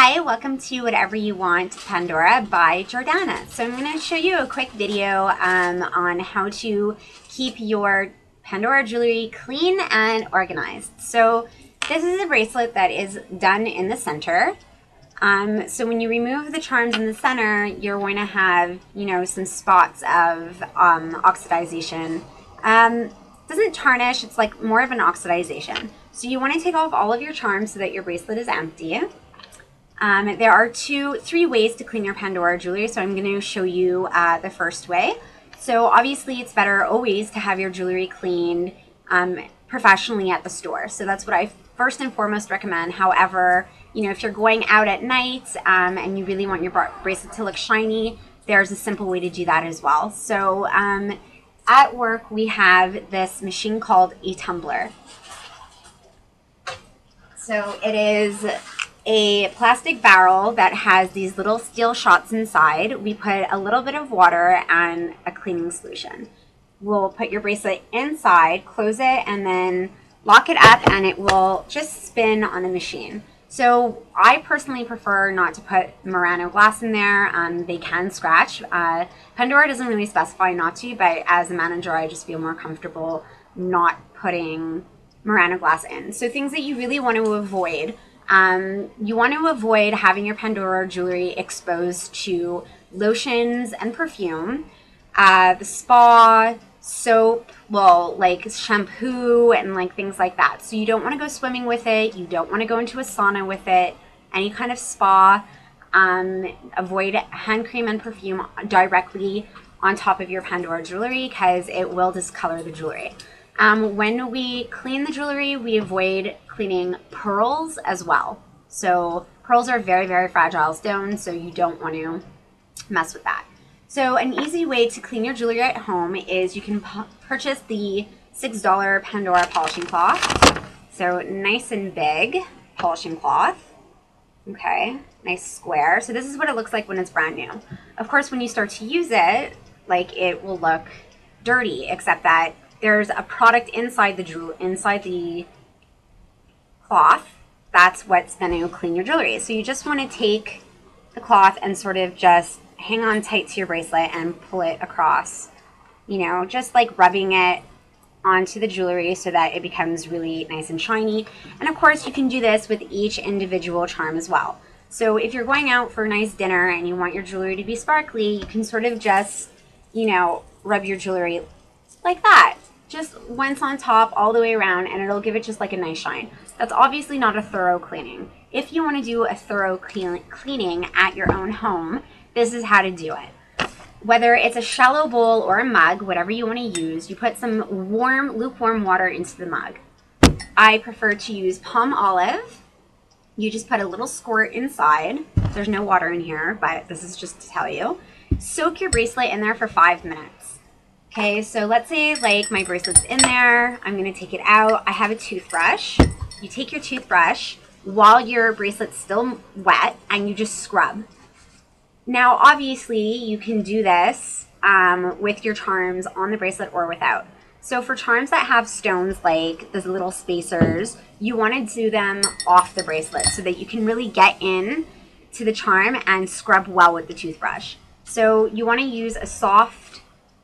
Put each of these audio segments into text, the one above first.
Hi, welcome to Whatever You Want Pandora by Jordana. So I'm going to show you a quick video on how to keep your Pandora jewelry clean and organized. So this is a bracelet that is done in the center. So when you remove the charms in the center, you're going to have, some spots of oxidization. Doesn't tarnish, it's like more of an oxidization. So you want to take off all of your charms so that your bracelet is empty. There are three ways to clean your Pandora jewelry, so I'm going to show you the first way. So obviously it's better always to have your jewelry cleaned professionally at the store. So that's what I first and foremost recommend. However, if you're going out at night and you really want your bracelet to look shiny, there's a simple way to do that as well. So at work we have this machine called a tumbler. So it is a plastic barrel that has these little steel shots inside. We put a little bit of water and a cleaning solution. We'll put your bracelet inside, close it, and then lock it up, and it will just spin on the machine. So I personally prefer not to put Murano glass in there. They can scratch. Pandora doesn't really specify not to, but as a manager I just feel more comfortable not putting Murano glass in. So things that you really want to avoid. You want to avoid having your Pandora jewelry exposed to lotions and perfume, the spa, soap, like shampoo and like things like that. So you don't want to go swimming with it. You don't want to go into a sauna with it. Any kind of spa. Avoid hand cream and perfume directly on top of your Pandora jewelry because it will discolor the jewelry. When we clean the jewelry, we avoid cleaning pearls as well. So pearls are very, very fragile stones, so you don't want to mess with that. So an easy way to clean your jewelry at home is you can purchase the $6 Pandora polishing cloth. So nice and big polishing cloth. Okay, nice square. So this is what it looks like when it's brand new. Of course, when you start to use it, it will look dirty, except that there's a product inside the cloth. That's what's going to clean your jewelry. So you just want to take the cloth and sort of just hang on tight to your bracelet and pull it across, just like rubbing it onto the jewelry so that it becomes really nice and shiny. And of course you can do this with each individual charm as well. So if you're going out for a nice dinner and you want your jewelry to be sparkly, you can sort of just, rub your jewelry like that. Just once on top all the way around, and it'll give it just like a nice shine. That's obviously not a thorough cleaning. If you want to do a thorough cleaning at your own home, this is how to do it. Whether it's a shallow bowl or a mug, whatever you want to use, you put some lukewarm water into the mug. I prefer to use palm olive. You just put a little squirt inside. There's no water in here, but this is just to tell you. Soak your bracelet in there for 5 minutes. Okay, so let's say my bracelet's in there. I'm going to take it out. I have a toothbrush. You take your toothbrush while your bracelet's still wet and you just scrub. Now, obviously, you can do this with your charms on the bracelet or without. So for charms that have stones like the little spacers, you want to do them off the bracelet so that you can really get in to the charm and scrub well with the toothbrush. So you want to use a soft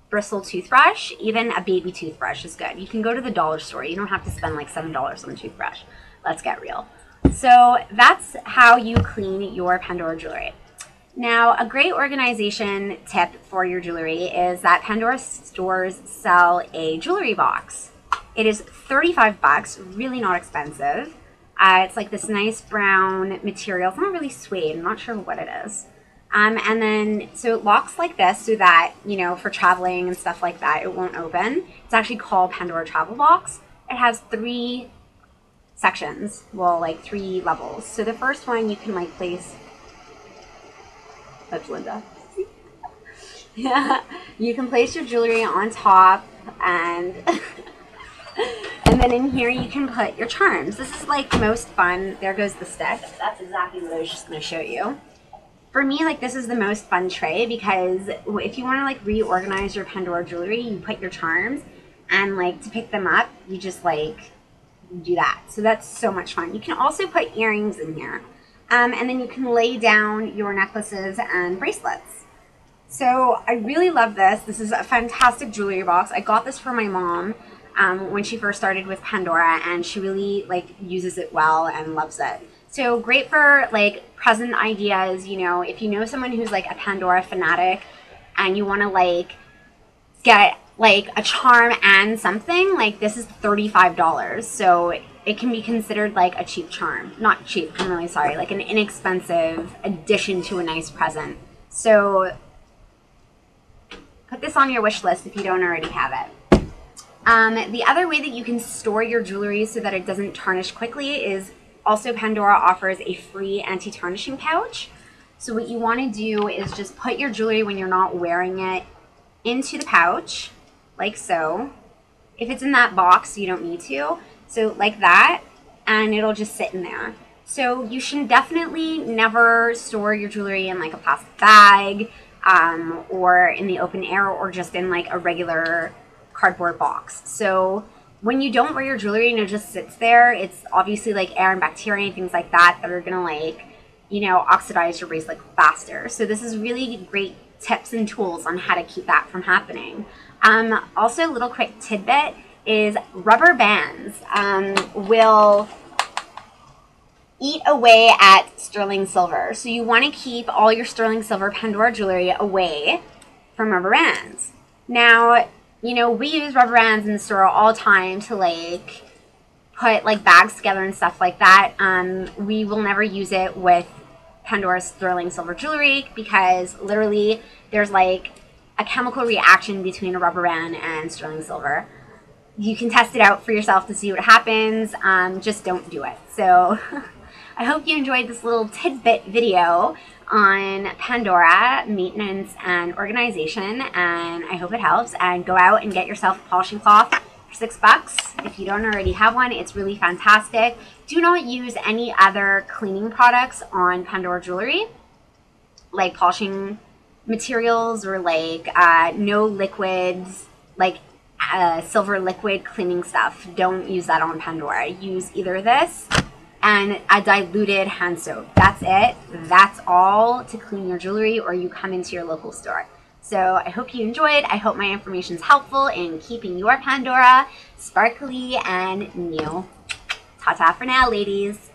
bristle toothbrush. Even a baby toothbrush is good. You can go to the dollar store. You don't have to spend like $7 on a toothbrush. Let's get real. So that's how you clean your Pandora jewelry. Now, a great organization tip for your jewelry is that Pandora stores sell a jewelry box. It is 35 bucks, really not expensive. It's like this nice brown material. It's not really suede. I'm not sure what it is. And then, so it locks like this so that, for traveling and stuff like that, it won't open. It's actually called Pandora Travel Box. It has 3 sections, 3 levels. So the first one you can place, that's Linda. Yeah, you can place your jewelry on top, and and then in here you can put your charms. This is most fun. There goes the stick. That's exactly what I was just going to show you. For me, this is the most fun tray because if you want to reorganize your Pandora jewelry, you put your charms, and to pick them up, you just do that. So that's so much fun. You can also put earrings in here. And then you can lay down your necklaces and bracelets. So I really love this. This is a fantastic jewelry box. I got this for my mom when she first started with Pandora, and she really like uses it well and loves it. So great for like present ideas, you know, if you know someone who's like a Pandora fanatic and you want to like get like a charm and something, like this is $35. So it can be considered like a cheap charm. Not cheap, I'm really sorry, like an inexpensive addition to a nice present. So put this on your wish list if you don't already have it. The other way that you can store your jewelry so that it doesn't tarnish quickly is also Pandora offers a free anti-tarnishing pouch. So what you want to do is just put your jewelry when you're not wearing it into the pouch, like so. If it's in that box, you don't need to. So like that, and it'll just sit in there. So you should definitely never store your jewelry in like a plastic bag or in the open air or just in like a regular cardboard box. So when you don't wear your jewelry and it just sits there, it's obviously like air and bacteria and things like that that are gonna like, you know, oxidize your bracelet faster. So this is really great tips and tools on how to keep that from happening. Also, a little quick tidbit is rubber bands will eat away at sterling silver. So you want to keep all your sterling silver Pandora jewelry away from rubber bands. Now, you know, we use rubber bands in the store all the time to like put like bags together and stuff like that. We will never use it with Pandora's sterling silver jewelry because literally there's like a chemical reaction between a rubber band and sterling silver. You can test it out for yourself to see what happens. Just don't do it. So I hope you enjoyed this little tidbit video on Pandora maintenance and organization, and I hope it helps. And go out and get yourself a polishing cloth for $6 if you don't already have one. It's really fantastic. Do not use any other cleaning products on Pandora jewelry, like polishing materials or like no liquids, like silver liquid cleaning stuff. Don't use that on Pandora. Use either this and a diluted hand soap. That's it. That's all to clean your jewelry, or you come into your local store. So I hope you enjoyed. I hope my information is helpful in keeping your Pandora sparkly and new. Ta-ta for now, ladies.